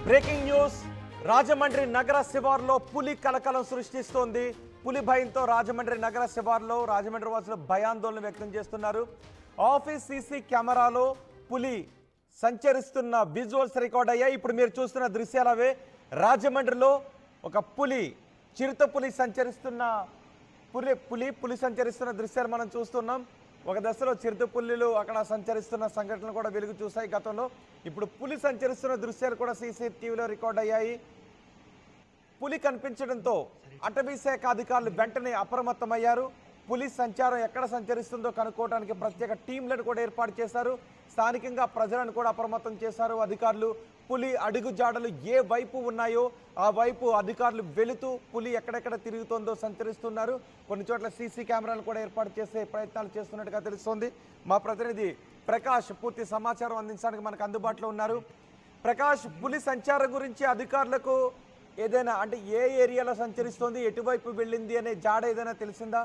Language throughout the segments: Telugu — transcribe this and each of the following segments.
Breaking news. రాజమండ్రి నగర శివార్లో పులి కలకలం సృష్టిస్తోంది. పులి భయంతో రాజమండ్రి నగర శివార్లో రాజమండ్రి వాసులు భయాందోళన వ్యక్తం చేస్తున్నారు. ఆఫీస్ సీసీ కెమెరాలో పులి సంచరిస్తున్న విజువల్స్ రికార్డ్ అయ్యాయి. ఇప్పుడు మీరు చూస్తున్న దృశ్యాలు అవే. రాజమండ్రిలో ఒక పులి, చిరుత పులి సంచరిస్తున్న పులి సంచరిస్తున్న దృశ్యాలు మనం చూస్తున్నాం. ఒక దశలో చిరుత పులులు అక్కడ సంచరిస్తున్న సంఘటనలు కూడా వెలుగు చూశాయి గతంలో. ఇప్పుడు పులి సంచరిస్తున్న దృశ్యాలు కూడా సీసీటీవీలో రికార్డ్ అయ్యాయి. పులి కనిపించడంతో అటవీ శాఖ అధికారులు వెంటనే అప్రమత్తమయ్యారు. పులి సంచారం ఎక్కడ సంచరిస్తుందో కనుక్కోవడానికి ప్రత్యేక టీంలను కూడా ఏర్పాటు చేశారు. స్థానికంగా ప్రజలను కూడా అప్రమత్తం చేశారు అధికారులు. పులి అడుగు జాడలు ఏ వైపు ఉన్నాయో ఆ వైపు అధికారులు వెళుతూ పులి ఎక్కడెక్కడ తిరుగుతుందో సంచరిస్తున్నారు. కొన్ని చోట్ల సీసీ కెమెరాలు కూడా ఏర్పాటు చేసే ప్రయత్నాలు చేస్తున్నట్టుగా తెలుస్తోంది. మా ప్రతినిధి ప్రకాష్ పూర్తి సమాచారం అందించడానికి మనకు అందుబాటులో ఉన్నారు. ప్రకాష్, పులి సంచారం గురించి అధికారులకు ఏదైనా అంటే ఏ ఏరియాలో సంచరిస్తోంది, ఎటువైపు వెళ్ళింది అనే జాడ ఏదైనా తెలిసిందా?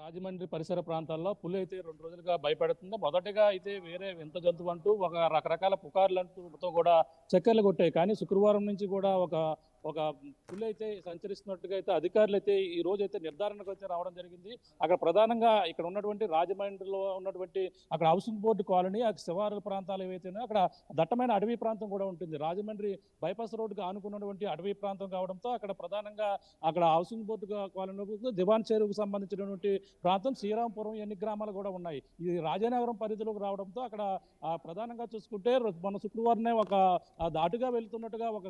రాజమండ్రి పరిసర ప్రాంతాల్లో పులి అయితే 2 రోజులుగా భయపెడుతుంది. మొదటగా అయితే వేరే వింత జంతువు అంటూ ఒక రకరకాల పుకార్లతో కూడా చక్కర్లు కొట్టాయి. కానీ శుక్రవారం నుంచి కూడా ఒక పులి అయితే సంచరిస్తున్నట్టుగా అయితే అధికారులు అయితే ఈ రోజు అయితే నిర్ధారణకు అయితే రావడం జరిగింది. అక్కడ ప్రధానంగా ఇక్కడ ఉన్నటువంటి రాజమండ్రిలో ఉన్నటువంటి అక్కడ హౌసింగ్ బోర్డు కాలనీ, ఆ శివారు ప్రాంతాలు ఏవైతే అక్కడ దట్టమైన అడవి ప్రాంతం కూడా ఉంటుంది. రాజమండ్రి బైపాస్ రోడ్డుగా ఆనుకున్నటువంటి అడవి ప్రాంతం కావడంతో అక్కడ ప్రధానంగా అక్కడ హౌసింగ్ బోర్డు కాలనీ, దివాన్ చెరువుకు సంబంధించినటువంటి ప్రాంతం, శ్రీరాంపురం, ఎన్ని గ్రామాలు కూడా ఉన్నాయి. ఇది రాజానగరం పరిధిలోకి రావడంతో అక్కడ ప్రధానంగా చూసుకుంటే మన శుక్రవారమే ఒక దాటుగా వెళ్తున్నట్టుగా ఒక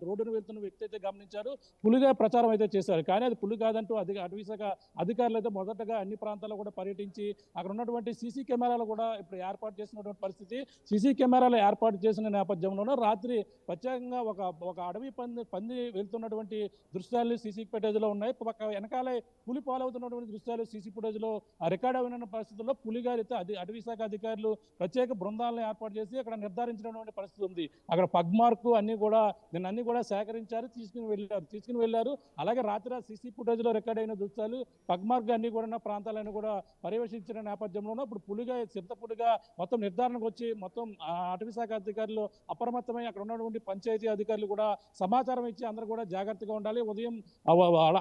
రోడ్డును వెళ్తున్న వ్యక్తి అయితే గమనించారు. పులిగా ప్రచారం అయితే చేశారు. కానీ అది పులి కాదంటూ అటవీ శాఖ అధికారులు అయితే మొదటగా అన్ని ప్రాంతాల్లో కూడా పర్యటించి అక్కడ ఉన్నటువంటి సీసీ కెమెరాలు కూడా ఇప్పుడు ఏర్పాటు చేసినటువంటి పరిస్థితి. సీసీ కెమెరాలు ఏర్పాటు చేసిన నేపథ్యంలోనే రాత్రి ప్రత్యేకంగా ఒక అడవి పంది వెళ్తున్నటువంటి దృశ్యాలు సీసీ ఫుటేజ్లో ఉన్నాయి. వెనకాలే పులి పాలవుతున్నటువంటి దృశ్యాలు సీసీ ఫుటేజ్లో రికార్డ్ అయిన పరిస్థితుల్లో పులిగారితో అటవీ శాఖ అధికారులు ప్రత్యేక బృందాలను ఏర్పాటు చేసి అక్కడ నిర్ధారించినటువంటి పరిస్థితి ఉంది. అక్కడ పగ్మార్కు అన్ని కూడా సేకరించారు, తీసుకుని వెళ్ళారు. అలాగే రాత్రి సీసీ ఫుటేజ్లో రికార్డ్ అయిన దృశ్యాలు, పగ్మార్క్ అన్ని కూడా ప్రాంతాలను కూడా పర్యవేక్షించిన నేపథ్యంలోనూ ఇప్పుడు చిరుత పులిగా మొత్తం నిర్ధారణకు వచ్చి మొత్తం అటవీ శాఖ అధికారులు అప్రమత్తమై అక్కడ ఉన్నటువంటి పంచాయతీ అధికారులు కూడా సమాచారం ఇచ్చి అందరూ కూడా జాగ్రత్తగా ఉండాలి. ఉదయం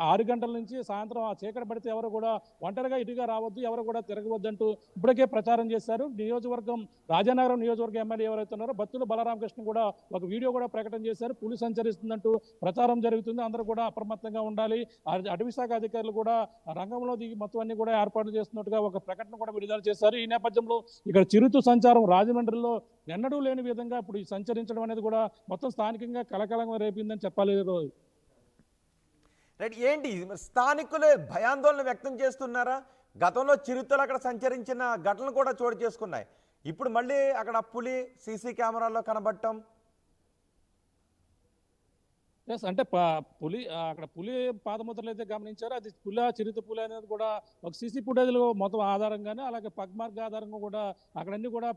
6 గంటల నుంచి సాయంత్రం చీకటి పడితే ఎవరు కూడా ఒంటరిగా ఇటుగా రావద్దు, ఎవరు కూడా తిరగవద్దంటూ ఇప్పటికే ప్రచారం చేశారు. రాజానగరం నియోజకవర్గ ఎమ్మెల్యే ఎవరైతే ఉన్నారో బత్తుల బలరామకృష్ణ కూడా ఒక వీడియో కూడా ప్రకటన చేశారు. పులి సంచరిస్తుందంటూ ప్రచారం జరుగుతుంది, అందరూ కూడా అప్రమత్తంగా ఉండాలి. అటవీ శాఖ అధికారులు కూడా రంగంలో దిగి మొత్తం అన్ని కూడా ఏర్పాట్లు చేస్తున్నట్టుగా ఒక ప్రకటన కూడా విడుదల చేశారు. ఈ నేపథ్యంలో ఇక్కడ చిరుత సంచారం రాజమండ్రిలో ఎన్నడూ లేని విధంగా ఇప్పుడు సంచరించడం అనేది కూడా మొత్తం స్థానికంగా కలకలంగా రేపిందని చెప్పాలి. రైట్, ఏంటి స్థానికులు భయాందోళన వ్యక్తం చేస్తున్నారా? గతంలో చిరుతలు అక్కడ సంచరించిన ఘటనలు కూడా చోటు చేసుకున్నాయి. ఇప్పుడు మళ్ళీ అక్కడ పులి సీసీ కెమెరాల్లో కనబడటం. ఎస్, అంటే అక్కడ పులి పాదముద్రలు అయితే గమనించారు. అది చిరుత పులి అనేది కూడా ఒక సీసీ ఫుటేజ్లో మొత్తం ఆధారంగానే, అలాగే పగ్మార్క్ ఆధారంగా కూడా అక్కడన్నీ కూడా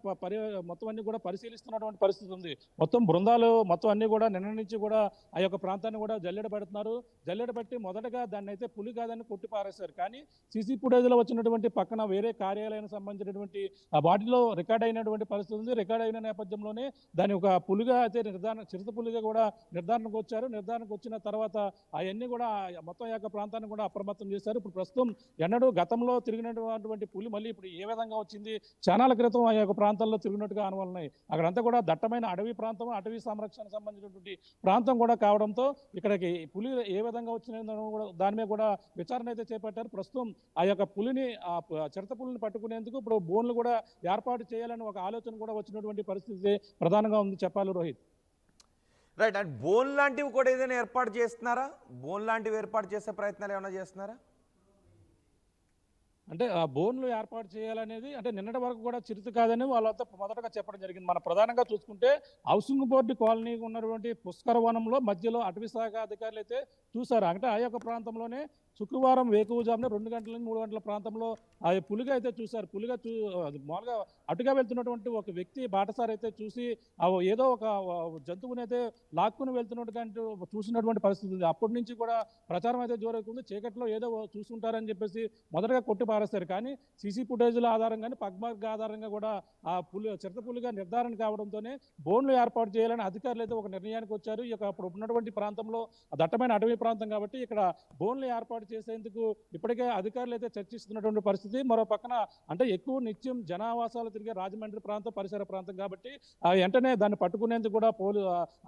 మొత్తం అన్ని కూడా పరిశీలిస్తున్నటువంటి పరిస్థితి ఉంది. మొత్తం బృందాలు మొత్తం అన్ని కూడా నిన్న నుంచి కూడా ఆ యొక్క ప్రాంతాన్ని కూడా జల్లెడ పెడుతున్నారు. జల్లెడ పెట్టి మొదటగా దాన్ని అయితే పులి కాదని కొట్టి పారేశారు. కానీ సీసీ ఫుటేజ్లో వచ్చినటువంటి పక్కన వేరే కార్యాలయానికి సంబంధించినటువంటి వాటిలో రికార్డ్ అయినటువంటి పరిస్థితి ఉంది. రికార్డ్ అయిన నేపథ్యంలోనే దాన్ని ఒక పులిగా అయితే చిరుత పులిగా కూడా నిర్ధారణకు వచ్చారు. నిర్ధారణకు వచ్చిన తర్వాత అవన్నీ కూడా మొత్తం యొక్క ప్రాంతాన్ని కూడా అప్రమత్తం చేశారు. ఇప్పుడు ప్రస్తుతం గతంలో తిరిగినటువంటి పులి మళ్ళీ ఇప్పుడు ఏ విధంగా వచ్చింది, ఛానల్ క్రితం ఆ యొక్క ప్రాంతాల్లో తిరిగినట్టుగా అనుమానాలున్నాయి. అక్కడంతా కూడా దట్టమైన అడవి ప్రాంతం, అటవీ సంరక్షణకు సంబంధించినటువంటి ప్రాంతం కూడా కావడంతో ఇక్కడికి పులి ఏ విధంగా వచ్చిన కూడా దాని మీద కూడా విచారణ అయితే చేపట్టారు. ప్రస్తుతం ఆ యొక్క చిరుత పులిని పట్టుకునేందుకు ఇప్పుడు బోన్లు కూడా ఏర్పాటు చేయాలని ఒక ఆలోచన కూడా వచ్చినటువంటి పరిస్థితి ప్రధానంగా ఉంది చెప్పాలి రోహిత్. రైట్, అండ్ బోన్ లాంటివి కూడా ఏదైనా ఏర్పాటు చేస్తున్నారా? బోన్ లాంటివి ఏర్పాటు చేసే ప్రయత్నాలు ఏమైనా చేస్తున్నారా? అంటే ఆ బోన్లు ఏర్పాటు చేయాలనేది అంటే నిన్నటి వరకు కూడా చిరుత కాదని వాళ్ళంతా మొదటగా చెప్పడం జరిగింది. మన ప్రధానంగా చూసుకుంటే హౌసింగ్ బోర్డు కాలనీ ఉన్నటువంటి పుష్కర వనంలో మధ్యలో అటవీ శాఖ అధికారులు అయితే చూశారు. అంటే ఆ యొక్క ప్రాంతంలోనే శుక్రవారం వేకువజామున 2 గంటల నుంచి 3 గంటల ప్రాంతంలో ఆ పులిగా అయితే చూశారు. అది మామూలుగా అటుగా వెళ్తున్నటువంటి ఒక వ్యక్తి బాటసారి అయితే చూసి ఏదో ఒక జంతువునైతే లాక్కుని వెళ్తున్నట్టుగా చూసినటువంటి పరిస్థితి ఉంది. అప్పటి నుంచి కూడా ప్రచారం అయితే జోరెక్కుతుంది. చీకట్లో ఏదో చూసుంటారని చెప్పేసి మొదటగా కొట్టి పారేస్తారు. కానీ సీసీ ఫుటేజ్ల ఆధారంగానే పగ్మార్క్ ఆధారంగా కూడా ఆ చిరుతపులిగా నిర్ధారణ కావడంతోనే బోన్లు ఏర్పాటు చేయాలని అధికారులు అయితే ఒక నిర్ణయానికి వచ్చారు. ఈ యొక్క అప్పుడు ఉన్నటువంటి ప్రాంతంలో దట్టమైన అటవీ ప్రాంతం కాబట్టి ఇక్కడ బోన్లు ఏర్పాటు చేసేందుకు ఇప్పటికే అధికారులు అయితే చర్చిస్తున్నటువంటి పరిస్థితి. మరో పక్కన అంటే ఎక్కువ నిత్యం జనావాసాలు తిరిగే రాజమండ్రి ప్రాంతం పరిసర ప్రాంతం కాబట్టి వెంటనే దాన్ని పట్టుకునేందుకు కూడా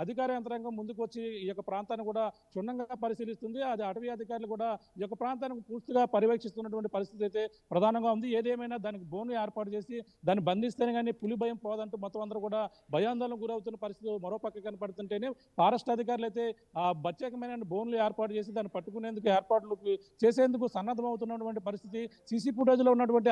అధికార యంత్రాంగం ముందుకు వచ్చి ఈ యొక్క ప్రాంతాన్ని కూడా క్షుణ్ణంగా పరిశీలిస్తుంది. అది అటవీ అధికారులు కూడా ఈ యొక్క ప్రాంతానికి పూర్తిగా పర్యవేక్షిస్తున్నటువంటి పరిస్థితి అయితే ప్రధానంగా ఉంది. ఏదేమైనా దానికి బోన్లు ఏర్పాటు చేసి దాన్ని బంధిస్తేనే కానీ పులి భయం పోదంటూ మొత్తం అందరూ కూడా భయాందోళన గురవుతున్న పరిస్థితి మరో పక్క కనపడుతుంటేనే ఫారెస్ట్ అధికారులు అయితే ప్రత్యేకమైన బోన్లు ఏర్పాటు చేసి దాన్ని పట్టుకునేందుకు ఏర్పాట్లు చేసేందుకు సన్నద్ధమవుతున్నటువంటి పరిస్థితి. సీసీ ఫుటేజ్లో ఉన్నటువంటి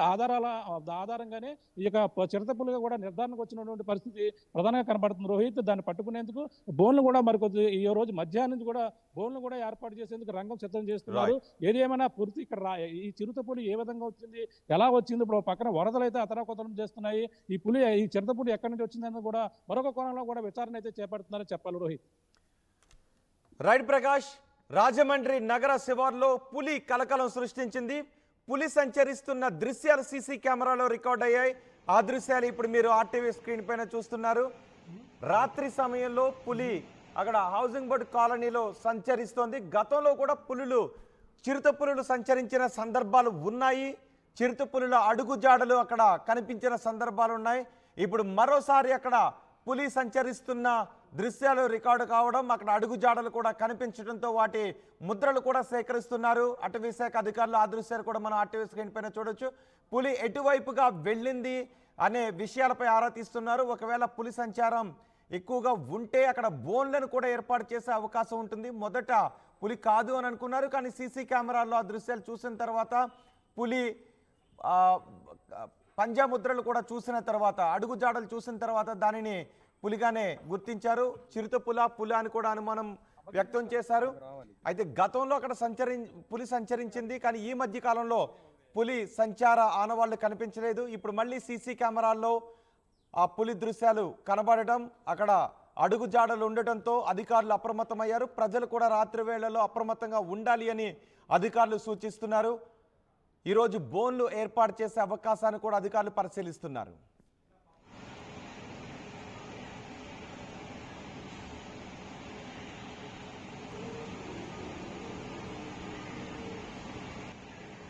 ఆధారంగానే ఈ యొక్క చిరుతపులిగా కూడా నిర్ధారణకు వచ్చినటువంటి పరిస్థితి ప్రధానంగా కనబడుతుంది. రోహిత్ దాన్ని పట్టుకునేందుకు బోన్లు కూడా మరికొద్ది ఈ రోజు మధ్యాహ్నం నుంచి కూడా బోన్లు కూడా ఏర్పాటు చేసేందుకు రంగం సిద్ధం చేస్తున్నారు. ఏది ఏమైనా పూర్తి ఇక్కడ ఈ చిరుతపులి ఏ విధంగా వచ్చింది, ఎలా వచ్చింది, ఇప్పుడు పక్కన వరదలు అయితే అతలాకుతలం చేస్తున్నాయి. ఈ చిరుతపులి ఎక్కడి నుంచి వచ్చిందని కూడా మరొక కోణంలో కూడా విచారణ అయితే చేపడుతున్నారని చెప్పాలి. రోహిత్. రైట్ ప్రకాష్. రాజమండ్రి నగర శివార్లో పులి కలకలం సృష్టించింది. పులి సంచరిస్తున్న దృశ్యాలు సీసీ కెమెరాలో రికార్డ్ అయ్యాయి. ఆ దృశ్యాలు ఇప్పుడు మీరు ఆర్టీవీ స్క్రీన్ పైన చూస్తున్నారు. రాత్రి సమయంలో పులి అక్కడ హౌసింగ్ బోర్డు కాలనీలో సంచరిస్తోంది. గతంలో కూడా చిరుతపులులు సంచరించిన సందర్భాలు ఉన్నాయి. చిరుతపులుల అడుగుజాడలు అక్కడ కనిపించిన సందర్భాలు ఉన్నాయి. ఇప్పుడు మరోసారి అక్కడ పులి సంచరిస్తున్న దృశ్యాలు రికార్డు కావడం, అక్కడ అడుగుజాడలు కూడా కనిపించడంతో వాటి ముద్రలు కూడా సేకరిస్తున్నారు అటవీ శాఖ అధికారులు. ఆ దృశ్యాలు కూడా మనం ఆర్టీవీ స్క్రీన్ పైన చూడొచ్చు. పులి ఎటువైపుగా వెళ్ళింది అనే విషయాలపై ఆరా తీస్తున్నారు. ఒకవేళ పులి సంచారం ఎక్కువగా ఉంటే అక్కడ బోన్లను కూడా ఏర్పాటు చేసే అవకాశం ఉంటుంది. మొదట పులి కాదు అని అనుకున్నారు, కానీ సీసీ కెమెరాల్లో ఆ దృశ్యాలు చూసిన తర్వాత పులి పంజా ముద్రలు కూడా చూసిన తర్వాత, అడుగుజాడలు చూసిన తర్వాత దానిని పులిగానే గుర్తించారు. పులి అని కూడా అనుమానం వ్యక్తం చేశారు. అయితే గతంలో అక్కడ పులి సంచరించింది, కానీ ఈ మధ్య కాలంలో పులి సంచార ఆనవాళ్లు కనిపించలేదు. ఇప్పుడు మళ్ళీ సీసీ కెమెరాల్లో ఆ పులి దృశ్యాలు కనబడటం, అక్కడ అడుగుజాడలు ఉండటంతో అధికారులు అప్రమత్తమయ్యారు. ప్రజలు కూడా రాత్రి వేళల్లో అప్రమత్తంగా ఉండాలి అని అధికారులు సూచిస్తున్నారు. ఈరోజు బోన్లు ఏర్పాటు చేసే అవకాశాన్ని కూడా అధికారులు పరిశీలిస్తున్నారు.